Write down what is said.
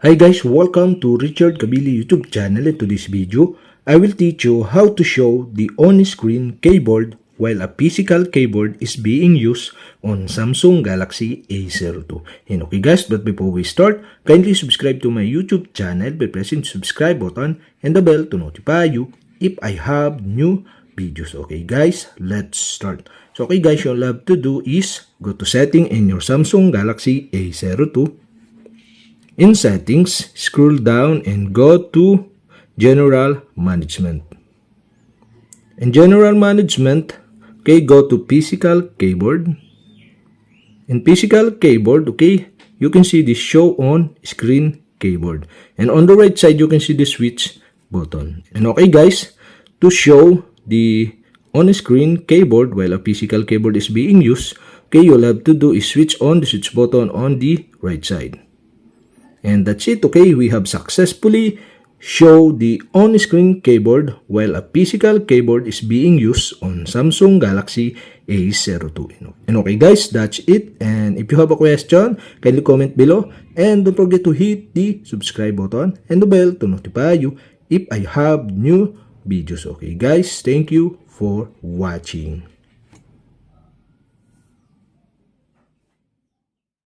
Hi guys, welcome to Richard Kabili YouTube channel. In today's video, I will teach you how to show the on-screen keyboard while a physical keyboard is being used on Samsung Galaxy A02. And okay guys, but before we start, kindly subscribe to my YouTube channel by pressing the subscribe button and the bell to notify you if I have new videos. Okay guys, let's start. So okay guys, all you have to do is go to setting in your Samsung Galaxy A02. In settings, scroll down and go to general management. In general management, okay, go to physical keyboard. In physical keyboard, okay, you can see the show on screen keyboard. And on the right side, you can see the switch button. And okay guys, to show the on-screen keyboard while a physical keyboard is being used, okay, you'll have to do is switch on the switch button on the right side. And that's it. Okay, we have successfully show the on-screen keyboard while a physical keyboard is being used on Samsung Galaxy A02. And okay guys, that's it. And if you have a question, kindly comment below. And don't forget to hit the subscribe button and the bell to notify you if I have new videos. Okay guys, thank you for watching.